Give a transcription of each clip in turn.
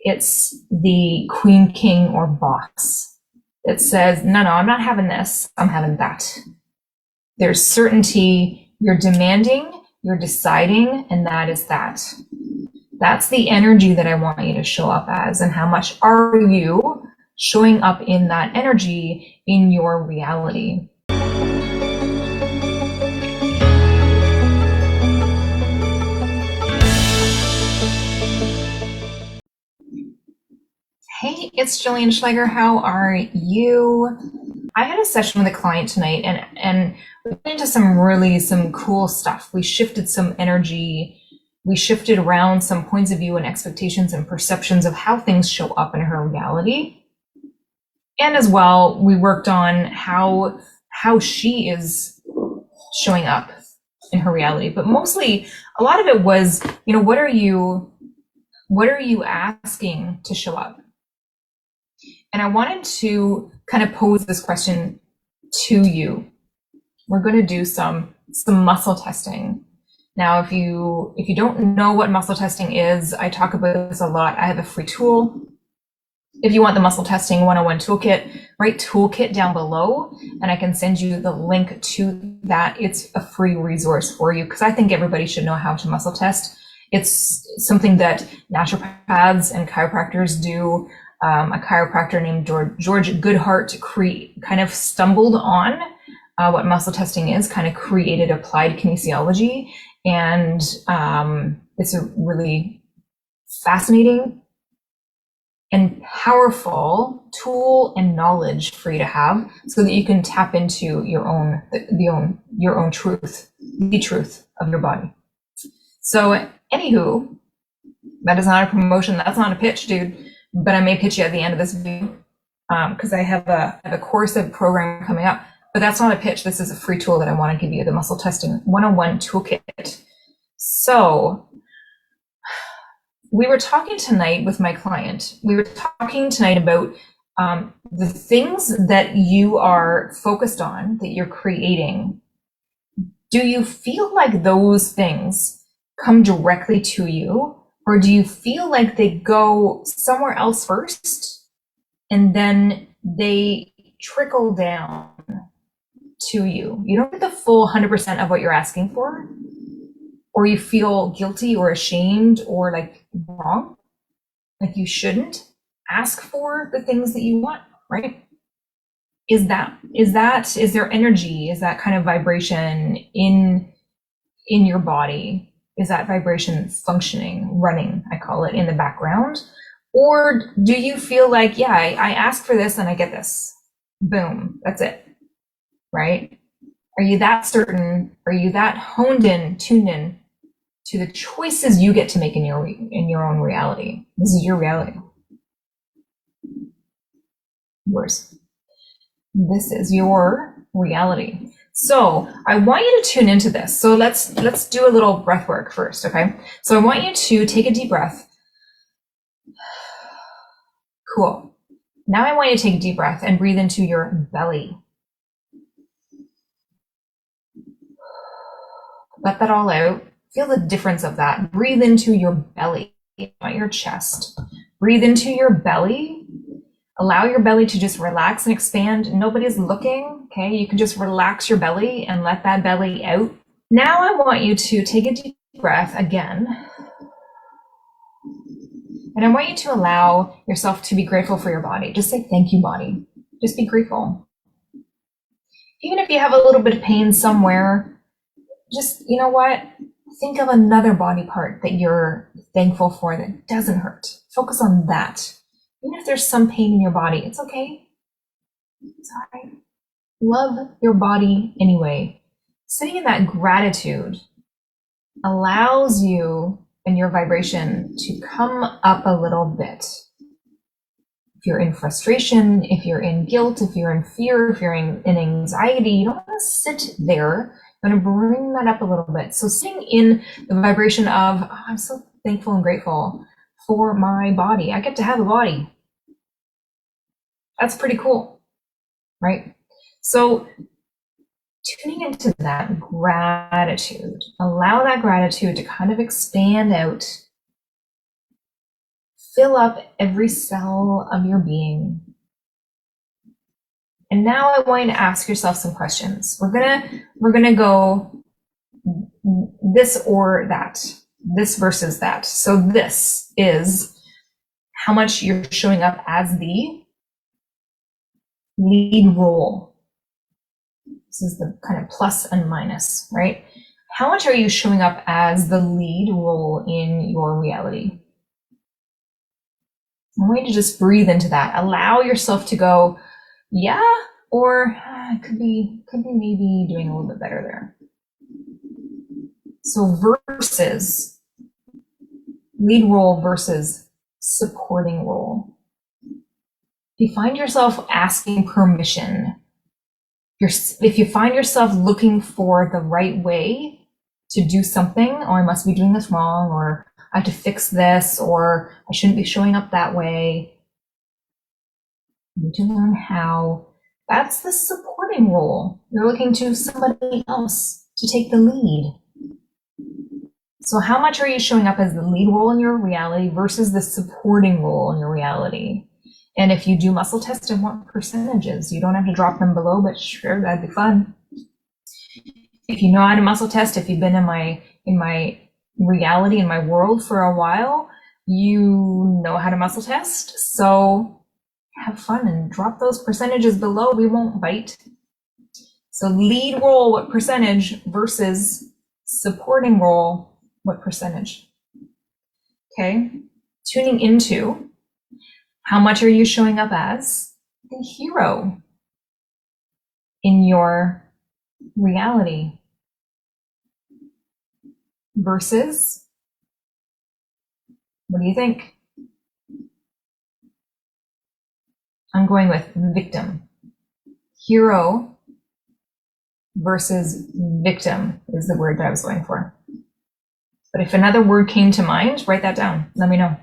It's the queen, king, or boss. It says, no, I'm not having this, I'm having that. There's certainty, you're demanding, you're deciding, and that is that. That's the energy that I want you to show up as, and how much are you showing up in that energy in your reality. Hey, it's Jillian Schleiger. How are you? I had a session with a client tonight, and we went into some cool stuff. We shifted some energy. We shifted around some points of view and expectations and perceptions of how things show up in her reality. And as well, we worked on how she is showing up in her reality. But mostly, a lot of it was, what are you asking to show up? And I wanted to kind of pose this question to you. We're going to do some muscle testing. Now, if you don't know what muscle testing is, I talk about this a lot. I have a free tool. If you want the muscle testing 101 toolkit, write toolkit down below, and I can send you the link to that. It's a free resource for you, because I think everybody should know how to muscle test. It's something that naturopaths and chiropractors do. A chiropractor named George Goodhart kind of stumbled on what muscle testing is, kind of created applied kinesiology, and it's a really fascinating and powerful tool and knowledge for you to have, so that you can tap into your own truth, the truth of your body. So, anywho, that is not a promotion. That's not a pitch, dude. But I may pitch you at the end of this video, because I have a course of program coming up. But that's not a pitch. This is a free tool that I want to give you, the muscle testing 101 toolkit. So we were talking tonight with my client. We were talking tonight about the things that you are focused on, that you're creating. Do you feel like those things come directly to you? Or do you feel like they go somewhere else first, and then they trickle down to you? You don't get the full 100% of what you're asking for, or you feel guilty or ashamed or like wrong, like you shouldn't ask for the things that you want, right? Is there energy? Is that kind of vibration in your body? Is that vibration functioning, running, I call it, in the background? Or do you feel like, yeah, I ask for this and I get this? Boom, that's it, right? Are you that certain? Are you that honed in, tuned in to the choices you get to make in your own reality? This is your reality. Yours. This is your reality. So I want you to tune into this. So let's do a little breath work first, okay? So I want you to take a deep breath. Cool. Now I want you to take a deep breath and breathe into your belly. Let that all out. Feel the difference of that. Breathe into your belly, not your chest. Breathe into your belly. Allow your belly to just relax and expand. Nobody's looking, okay? You can just relax your belly and let that belly out. Now I want you to take a deep breath again. And I want you to allow yourself to be grateful for your body. Just say, thank you, body. Just be grateful. Even if you have a little bit of pain somewhere, just, you know what? Think of another body part that you're thankful for that doesn't hurt. Focus on that. Even if there's some pain in your body, it's okay. It's all right. Love your body anyway. Sitting in that gratitude allows you and your vibration to come up a little bit. If you're in frustration, if you're in guilt, if you're in fear, if you're in anxiety, you don't want to sit there. I'm going to bring that up a little bit. So sitting in the vibration of, oh, I'm so thankful and grateful for my body. I get to have a body. That's pretty cool, right? So tuning into that gratitude, allow that gratitude to kind of expand out. fill up every cell of your being. And now I want you to ask yourself some questions. We're gonna go this or that, this versus that. So this is how much you're showing up as the lead role. This is the kind of plus and minus, right? How much are you showing up as the lead role in your reality? I want you to just breathe into that. Allow yourself to go, yeah, or could be maybe doing a little bit better there. So versus lead role versus supporting role. If you find yourself asking permission, if you find yourself looking for the right way to do something, oh, I must be doing this wrong, or I have to fix this, or I shouldn't be showing up that way. You need to learn how. That's the supporting role. You're looking to somebody else to take the lead. So how much are you showing up as the lead role in your reality versus the supporting role in your reality? And if you do muscle test, I want percentages. You don't have to drop them below, but sure, that'd be fun. If you know how to muscle test, if you've been in my reality, in my world for a while, you know how to muscle test. So have fun and drop those percentages below. We won't bite. So lead role, what percentage, versus supporting role, what percentage? Okay, tuning into how much are you showing up as the hero in your reality versus, what do you think? I'm going with victim. Hero versus victim is the word that I was going for. But if another word came to mind, write that down. Let me know.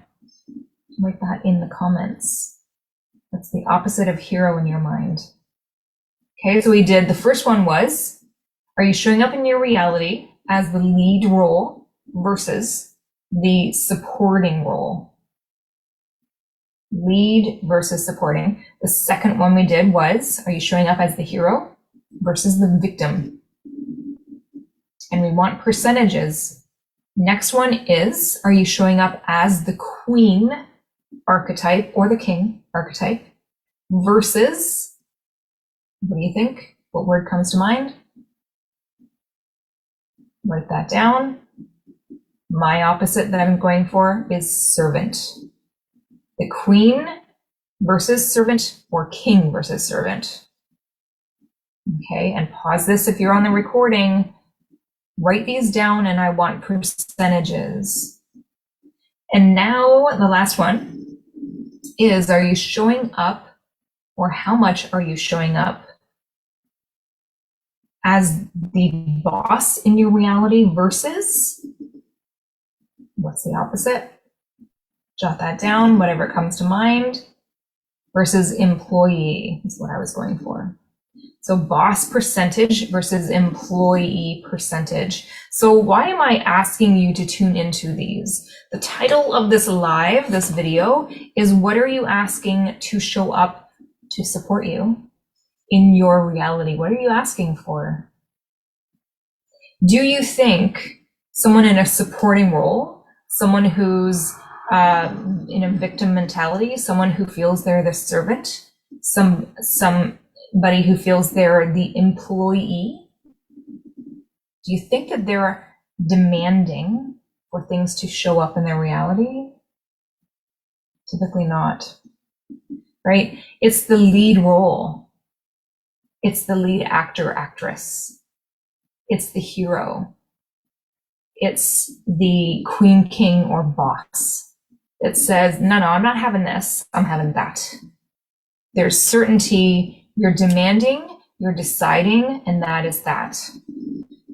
Write that in the comments. That's the opposite of hero in your mind. Okay, so we did, the first one was, are you showing up in your reality as the lead role versus the supporting role? Lead versus supporting. The second one we did was, are you showing up as the hero versus the victim? And we want percentages. Next one is, are you showing up as the queen archetype or the king archetype versus, what do you think? What word comes to mind? Write that down. My opposite that I'm going for is servant. The queen versus servant or king versus servant. Okay, and pause this if you're on the recording. Write these down and I want percentages. And now the last one is, are you showing up, or how much are you showing up as the boss in your reality versus, what's the opposite? Jot that down, whatever comes to mind, versus employee is what I was going for. So boss percentage versus employee percentage. So why am I asking you to tune into these? The title of this live, this video, is what are you asking to show up to support you in your reality? What are you asking for? Do you think someone in a supporting role, someone who's in a victim mentality, someone who feels they're the servant, somebody who feels they're the employee, do you think that they're demanding for things to show up in their reality? Typically not, right? It's the lead role. It's the lead actor, actress. It's the hero. It's the queen, king, or boss that says, no, I'm not having this, I'm having that. There's certainty, you're demanding, you're deciding, and that is that.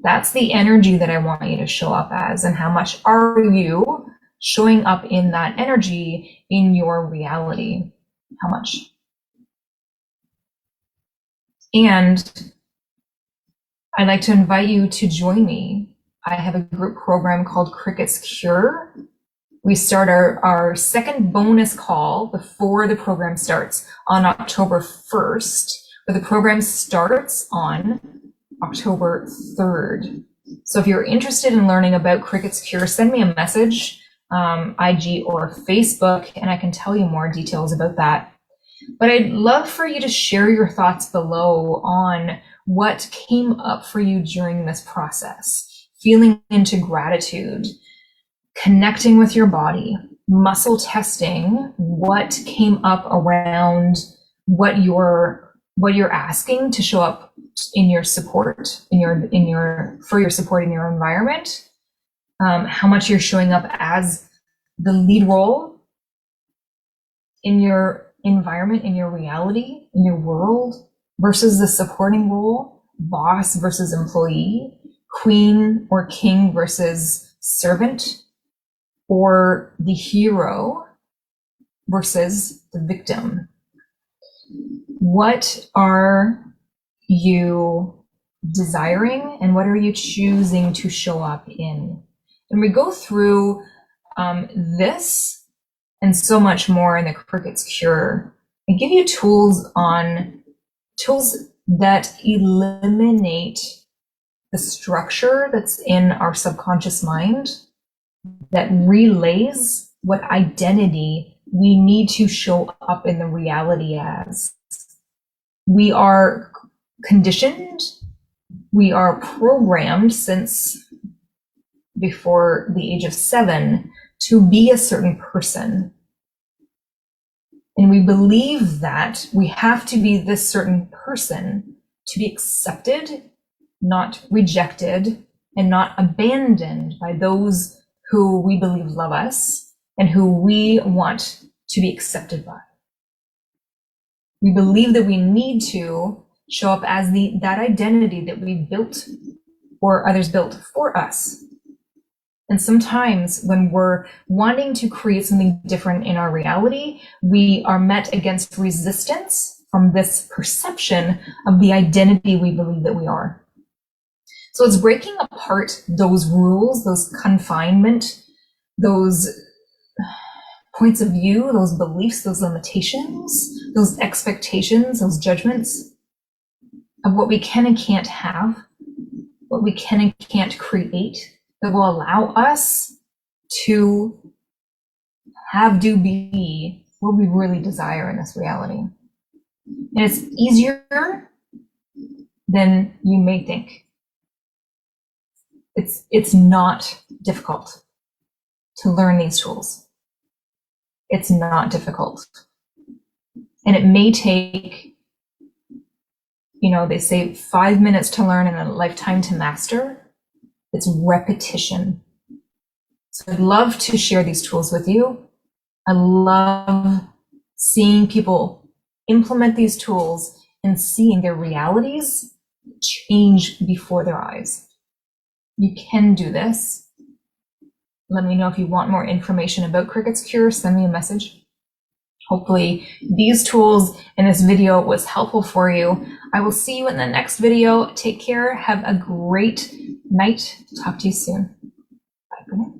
That's the energy that I want you to show up as, and how much are you showing up in that energy in your reality? How much? And I'd like to invite you to join me. I have a group program called Cricket's Cure, We start our second bonus call before the program starts on October 1st, but the program starts on October 3rd. So if you're interested in learning about Cricket's Cure, send me a message, IG or Facebook, and I can tell you more details about that. But I'd love for you to share your thoughts below on what came up for you during this process. Feeling into gratitude, connecting with your body, muscle testing, what came up around what you're asking to show up in your support, for your support in your environment, how much you're showing up as the lead role in your environment, in your reality, in your world, versus the supporting role, boss versus employee, queen or king versus servant, or the hero versus the victim. What are you desiring and what are you choosing to show up in? And we go through this and so much more in the Cricket's Cure. I give you tools that eliminate the structure that's in our subconscious mind that relays what identity we need to show up in the reality as. We are conditioned, we are programmed since before the age of 7 to be a certain person. And we believe that we have to be this certain person to be accepted, not rejected, and not abandoned by those who we believe love us and who we want to be accepted by. We believe that we need to show up as that identity that we built or others built for us. And sometimes when we're wanting to create something different in our reality, we are met against resistance from this perception of the identity we believe that we are. So it's breaking apart those rules, those confinement, those points of view, those beliefs, those limitations, those expectations, those judgments of what we can and can't have, what we can and can't create, that will allow us to have, do, be what we really desire in this reality. And it's easier than you may think. It's not difficult to learn these tools. It's not difficult. And it may take, they say 5 minutes to learn and a lifetime to master. It's repetition. So I'd love to share these tools with you. I love seeing people implement these tools and seeing their realities change before their eyes. You can do this. Let me know if you want more information about Cricket's Cure. Send me a message. Hopefully these tools and this video was helpful for you. I will see you in the next video. Take care. Have a great night. Talk to you soon. Bye for now.